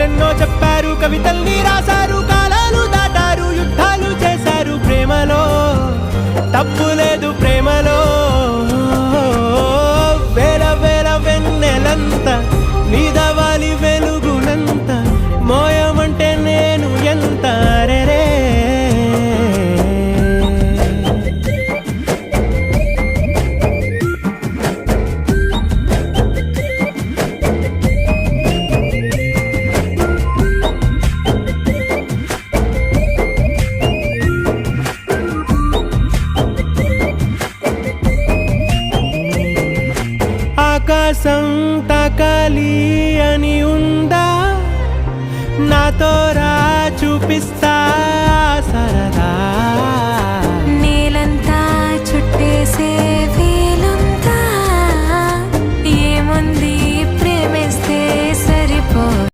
కథలెన్నో చెప్పారు, కవితల్ని రాశారు, కాలాలు దాటారు, యుద్ధాలు చేశారు. ప్రేమలో తప్పు లేదు, ప్రేమలో వేల వేల వెన్నెలంత నీదవాలి వెలుగునంత, మోయమంటే నేను ఎంత రే. ఆకాశం తాకాలి అని ఉందా, నాతో రా చూపిస్తా